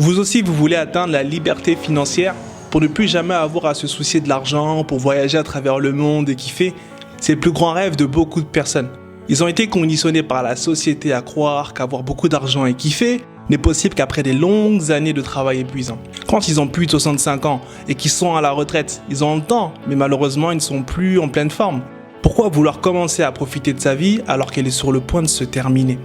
Vous aussi, vous voulez atteindre la liberté financière pour ne plus jamais avoir à se soucier de l'argent, pour voyager à travers le monde et kiffer. C'est le plus grand rêve de beaucoup de personnes. Ils ont été conditionnés par la société à croire qu'avoir beaucoup d'argent et kiffer n'est possible qu'après des longues années de travail épuisant. Quand ils ont plus de 65 ans et qu'ils sont à la retraite, ils ont le temps, mais malheureusement, ils ne sont plus en pleine forme. Pourquoi vouloir commencer à profiter de sa vie alors qu'elle est sur le point de se terminer?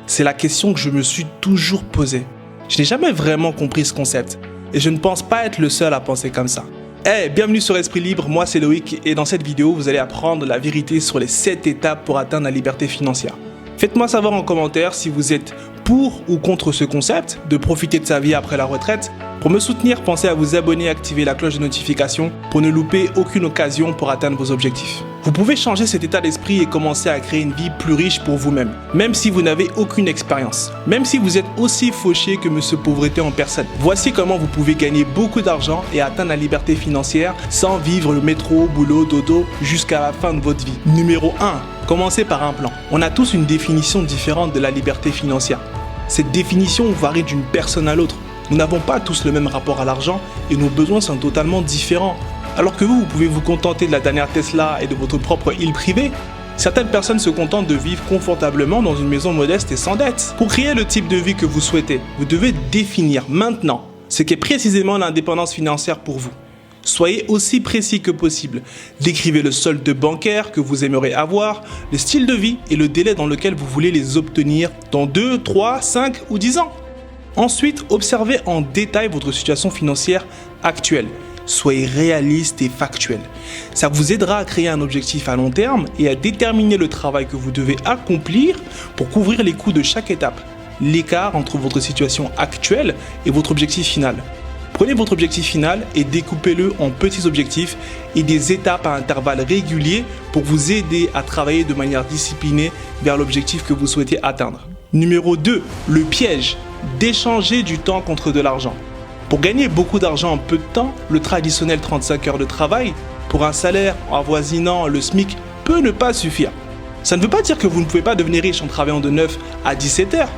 C'est la question que je me suis toujours posée. Je n'ai jamais vraiment compris ce concept et je ne pense pas être le seul à penser comme ça. Hey, bienvenue sur Esprit Libre, moi c'est Loïc et dans cette vidéo vous allez apprendre la vérité sur les 7 étapes pour atteindre la liberté financière. Faites-moi savoir en commentaire si vous êtes pour ou contre ce concept de profiter de sa vie après la retraite. Pour me soutenir, pensez à vous abonner et activer la cloche de notification pour ne louper aucune occasion pour atteindre vos objectifs. Vous pouvez changer cet état d'esprit et commencer à créer une vie plus riche pour vous-même, même si vous n'avez aucune expérience, même si vous êtes aussi fauché que Monsieur Pauvreté en personne. Voici comment vous pouvez gagner beaucoup d'argent et atteindre la liberté financière sans vivre le métro, boulot, dodo jusqu'à la fin de votre vie. Numéro 1. Commencez par un plan. On a tous une définition différente de la liberté financière. Cette définition varie d'une personne à l'autre. Nous n'avons pas tous le même rapport à l'argent et nos besoins sont totalement différents. Alors que vous pouvez vous contenter de la dernière Tesla et de votre propre île privée, certaines personnes se contentent de vivre confortablement dans une maison modeste et sans dette. Pour créer le type de vie que vous souhaitez, vous devez définir maintenant ce qu'est précisément l'indépendance financière pour vous. Soyez aussi précis que possible. Décrivez le solde bancaire que vous aimeriez avoir, le style de vie et le délai dans lequel vous voulez les obtenir dans 2, 3, 5 ou 10 ans. Ensuite, observez en détail votre situation financière actuelle. Soyez réaliste et factuel. Ça vous aidera à créer un objectif à long terme et à déterminer le travail que vous devez accomplir pour couvrir les coûts de chaque étape, l'écart entre votre situation actuelle et votre objectif final. Prenez votre objectif final et découpez-le en petits objectifs et des étapes à intervalles réguliers pour vous aider à travailler de manière disciplinée vers l'objectif que vous souhaitez atteindre. Numéro 2, le piège d'échanger du temps contre de l'argent. Pour gagner beaucoup d'argent en peu de temps, le traditionnel 35 heures de travail pour un salaire avoisinant le SMIC peut ne pas suffire. Ça ne veut pas dire que vous ne pouvez pas devenir riche en travaillant de 9 à 17 heures,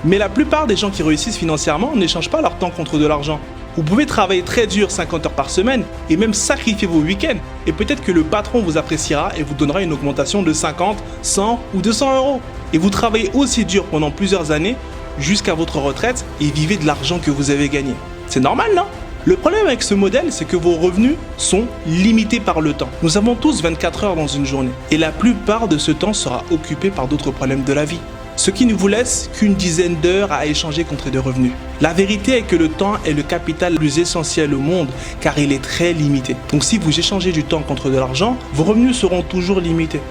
mais la plupart des gens qui réussissent financièrement n'échangent pas leur temps contre de l'argent. Vous pouvez travailler très dur 50 heures par semaine et même sacrifier vos week-ends et peut-être que le patron vous appréciera et vous donnera une augmentation de 50, 100 ou 200 euros. Et vous travaillez aussi dur pendant plusieurs années jusqu'à votre retraite et vivez de l'argent que vous avez gagné. C'est normal, non? Le problème avec ce modèle, c'est que vos revenus sont limités par le temps. Nous avons tous 24 heures dans une journée et la plupart de ce temps sera occupé par d'autres problèmes de la vie. Ce qui ne vous laisse qu'une dizaine d'heures à échanger contre des revenus. La vérité est que le temps est le capital le plus essentiel au monde car il est très limité. Donc si vous échangez du temps contre de l'argent, vos revenus seront toujours limités.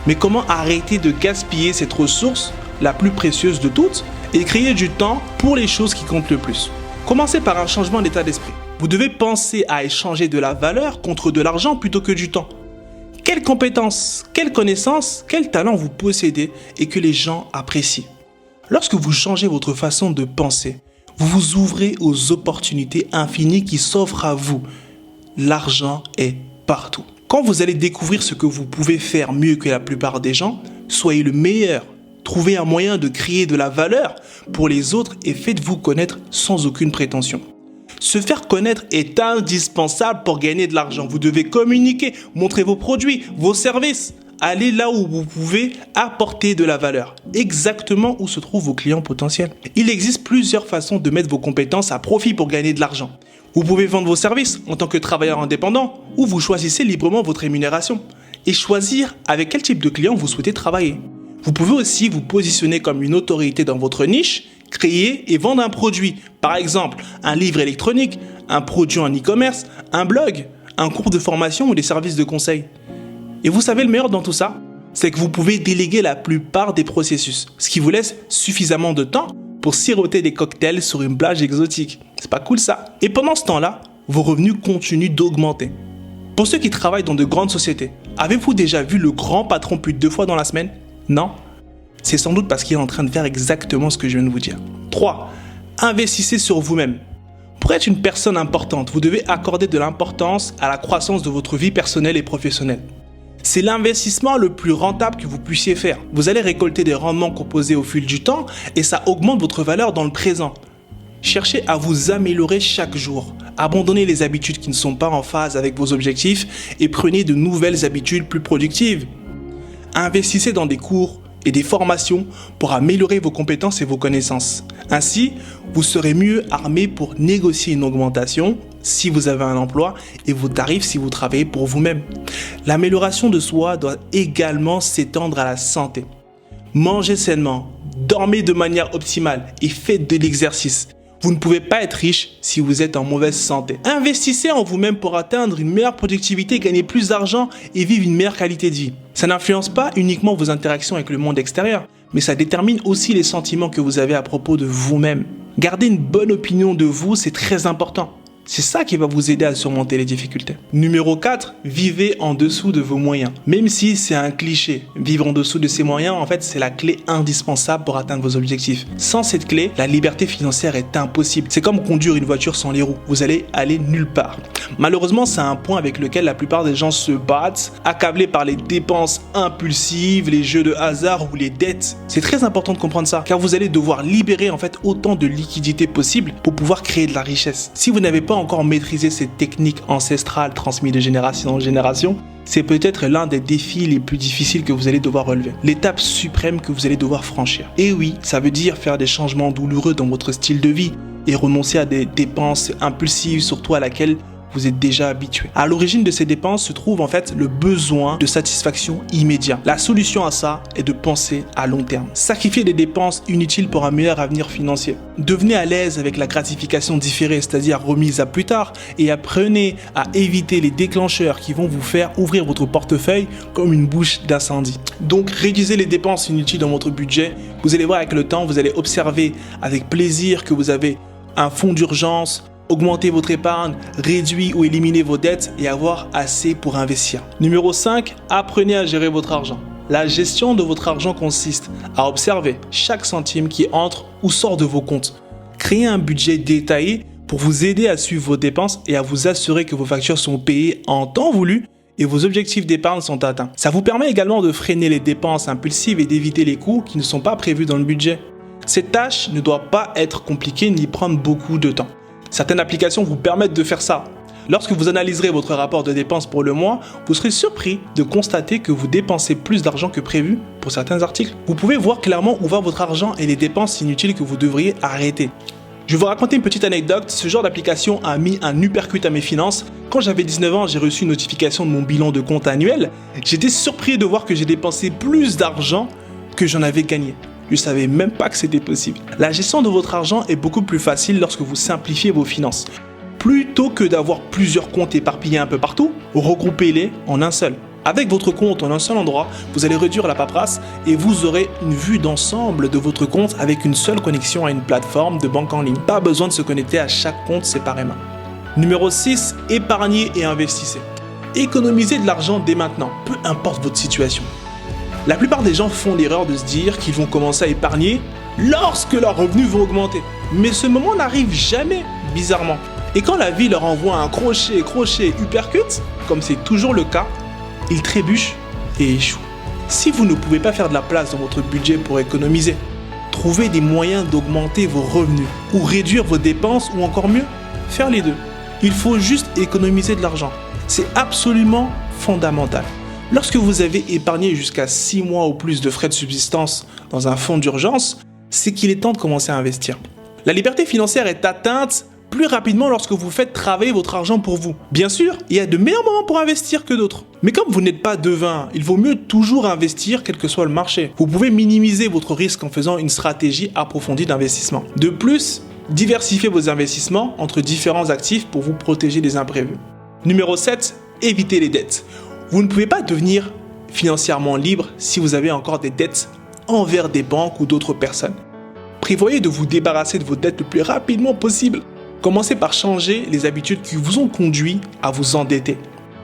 Mais comment arrêter de gaspiller cette ressource, la plus précieuse de toutes, et créer du temps pour les choses qui comptent le plus? Commencez par un changement d'état d'esprit. Vous devez penser à échanger de la valeur contre de l'argent plutôt que du temps. Quelles compétences, quelles connaissances, quels talents vous possédez et que les gens apprécient? Lorsque vous changez votre façon de penser, vous vous ouvrez aux opportunités infinies qui s'offrent à vous. L'argent est partout. Quand vous allez découvrir ce que vous pouvez faire mieux que la plupart des gens, soyez le meilleur. Trouvez un moyen de créer de la valeur pour les autres et faites-vous connaître sans aucune prétention. Se faire connaître est indispensable pour gagner de l'argent. Vous devez communiquer, montrer vos produits, vos services. Allez là où vous pouvez apporter de la valeur, exactement où se trouvent vos clients potentiels. Il existe plusieurs façons de mettre vos compétences à profit pour gagner de l'argent. Vous pouvez vendre vos services en tant que travailleur indépendant ou vous choisissez librement votre rémunération et choisir avec quel type de client vous souhaitez travailler. Vous pouvez aussi vous positionner comme une autorité dans votre niche, créer et vendre un produit, par exemple un livre électronique, un produit en e-commerce, un blog, un cours de formation ou des services de conseil. Et vous savez le meilleur dans tout ça, c'est que vous pouvez déléguer la plupart des processus, ce qui vous laisse suffisamment de temps pour siroter des cocktails sur une plage exotique. C'est pas cool ça? Et pendant ce temps-là, vos revenus continuent d'augmenter. Pour ceux qui travaillent dans de grandes sociétés, avez-vous déjà vu le grand patron plus de 2 fois dans la semaine? Non? C'est sans doute parce qu'il est en train de faire exactement ce que je viens de vous dire. 3. Investissez sur vous-même. Pour être une personne importante, vous devez accorder de l'importance à la croissance de votre vie personnelle et professionnelle. C'est l'investissement le plus rentable que vous puissiez faire. Vous allez récolter des rendements composés au fil du temps et ça augmente votre valeur dans le présent. Cherchez à vous améliorer chaque jour. Abandonnez les habitudes qui ne sont pas en phase avec vos objectifs et prenez de nouvelles habitudes plus productives. Investissez dans des cours et des formations pour améliorer vos compétences et vos connaissances. Ainsi, vous serez mieux armé pour négocier une augmentation si vous avez un emploi et vos tarifs si vous travaillez pour vous-même. L'amélioration de soi doit également s'étendre à la santé. Mangez sainement, dormez de manière optimale et faites de l'exercice. Vous ne pouvez pas être riche si vous êtes en mauvaise santé. Investissez en vous-même pour atteindre une meilleure productivité, gagner plus d'argent et vivre une meilleure qualité de vie. Ça n'influence pas uniquement vos interactions avec le monde extérieur, mais ça détermine aussi les sentiments que vous avez à propos de vous-même. Garder une bonne opinion de vous, c'est très important. C'est ça qui va vous aider à surmonter les difficultés. Numéro 4, vivez en dessous de vos moyens. Même si c'est un cliché, vivre en dessous de ses moyens, en fait, c'est la clé indispensable pour atteindre vos objectifs. Sans cette clé, la liberté financière est impossible. C'est comme conduire une voiture sans les roues. Vous allez aller nulle part. Malheureusement, c'est un point avec lequel la plupart des gens se battent, accablés par les dépenses impulsives, les jeux de hasard ou les dettes. C'est très important de comprendre ça, car vous allez devoir libérer en fait autant de liquidités possible pour pouvoir créer de la richesse. Si vous n'avez pas encore maîtrisé ces techniques ancestrales transmises de génération en génération, c'est peut-être l'un des défis les plus difficiles que vous allez devoir relever. L'étape suprême que vous allez devoir franchir. Et oui, ça veut dire faire des changements douloureux dans votre style de vie et renoncer à des dépenses impulsives, surtout à laquelle vous êtes déjà habitué. À l'origine de ces dépenses se trouve en fait le besoin de satisfaction immédiat. La solution à ça est de penser à long terme. Sacrifiez des dépenses inutiles pour un meilleur avenir financier. Devenez à l'aise avec la gratification différée, c'est-à-dire remise à plus tard, et apprenez à éviter les déclencheurs qui vont vous faire ouvrir votre portefeuille comme une bouche d'incendie. Donc réduisez les dépenses inutiles dans votre budget. Vous allez voir avec le temps, vous allez observer avec plaisir que vous avez un fonds d'urgence, augmenter votre épargne, réduire ou éliminer vos dettes et avoir assez pour investir. Numéro 5, apprenez à gérer votre argent. La gestion de votre argent consiste à observer chaque centime qui entre ou sort de vos comptes. Créez un budget détaillé pour vous aider à suivre vos dépenses et à vous assurer que vos factures sont payées en temps voulu et vos objectifs d'épargne sont atteints. Ça vous permet également de freiner les dépenses impulsives et d'éviter les coûts qui ne sont pas prévus dans le budget. Cette tâche ne doit pas être compliquée ni prendre beaucoup de temps. Certaines applications vous permettent de faire ça. Lorsque vous analyserez votre rapport de dépenses pour le mois, vous serez surpris de constater que vous dépensez plus d'argent que prévu pour certains articles. Vous pouvez voir clairement où va votre argent et les dépenses inutiles que vous devriez arrêter. Je vais vous raconter une petite anecdote. Ce genre d'application a mis un uppercut à mes finances. Quand j'avais 19 ans, j'ai reçu une notification de mon bilan de compte annuel. J'étais surpris de voir que j'ai dépensé plus d'argent que j'en avais gagné. Je ne savais même pas que c'était possible. La gestion de votre argent est beaucoup plus facile lorsque vous simplifiez vos finances. Plutôt que d'avoir plusieurs comptes éparpillés un peu partout, regroupez-les en un seul. Avec votre compte en un seul endroit, vous allez réduire la paperasse et vous aurez une vue d'ensemble de votre compte avec une seule connexion à une plateforme de banque en ligne. Pas besoin de se connecter à chaque compte séparément. Numéro 6, épargnez et investissez. Économisez de l'argent dès maintenant, peu importe votre situation. La plupart des gens font l'erreur de se dire qu'ils vont commencer à épargner lorsque leurs revenus vont augmenter. Mais ce moment n'arrive jamais, bizarrement. Et quand la vie leur envoie un crochet, uppercut, comme c'est toujours le cas, ils trébuchent et échouent. Si vous ne pouvez pas faire de la place dans votre budget pour économiser, trouvez des moyens d'augmenter vos revenus ou réduire vos dépenses ou encore mieux, faire les deux. Il faut juste économiser de l'argent. C'est absolument fondamental. Lorsque vous avez épargné jusqu'à 6 mois ou plus de frais de subsistance dans un fonds d'urgence, c'est qu'il est temps de commencer à investir. La liberté financière est atteinte plus rapidement lorsque vous faites travailler votre argent pour vous. Bien sûr, il y a de meilleurs moments pour investir que d'autres. Mais comme vous n'êtes pas devin, il vaut mieux toujours investir quel que soit le marché. Vous pouvez minimiser votre risque en faisant une stratégie approfondie d'investissement. De plus, diversifiez vos investissements entre différents actifs pour vous protéger des imprévus. Numéro 7, évitez les dettes. Vous ne pouvez pas devenir financièrement libre si vous avez encore des dettes envers des banques ou d'autres personnes. Prévoyez de vous débarrasser de vos dettes le plus rapidement possible. Commencez par changer les habitudes qui vous ont conduit à vous endetter.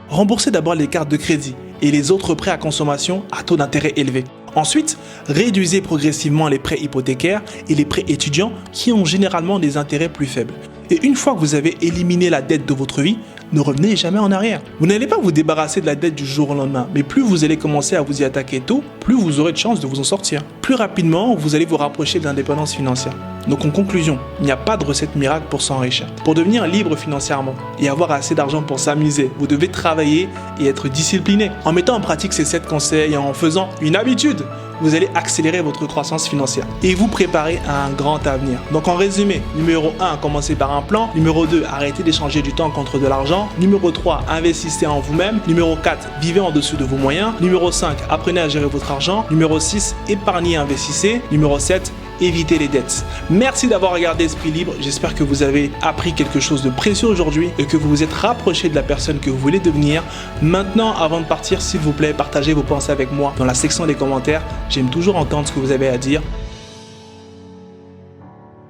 Remboursez d'abord les cartes de crédit et les autres prêts à consommation à taux d'intérêt élevé. Ensuite, réduisez progressivement les prêts hypothécaires et les prêts étudiants qui ont généralement des intérêts plus faibles. Et une fois que vous avez éliminé la dette de votre vie, Ne revenez jamais en arrière. Vous n'allez pas vous débarrasser de la dette du jour au lendemain, mais plus vous allez commencer à vous y attaquer tôt, plus vous aurez de chances de vous en sortir. Plus rapidement, vous allez vous rapprocher de l'indépendance financière. Donc en conclusion, il n'y a pas de recette miracle pour s'enrichir. Pour devenir libre financièrement et avoir assez d'argent pour s'amuser, vous devez travailler et être discipliné. En mettant en pratique ces 7 conseils et en faisant une habitude, vous allez accélérer votre croissance financière et vous préparer à un grand avenir. Donc en résumé, numéro 1, commencez par un plan. Numéro 2, arrêtez d'échanger du temps contre de l'argent. Numéro 3, investissez en vous-même. Numéro 4, vivez en dessous de vos moyens. Numéro 5, apprenez à gérer votre argent. Numéro 6, épargnez et investissez. Numéro 7, évitez les dettes. Merci d'avoir regardé Esprit Libre. J'espère que vous avez appris quelque chose de précieux aujourd'hui et que vous vous êtes rapproché de la personne que vous voulez devenir. Maintenant, avant de partir, s'il vous plaît, partagez vos pensées avec moi dans la section des commentaires. J'aime toujours entendre ce que vous avez à dire.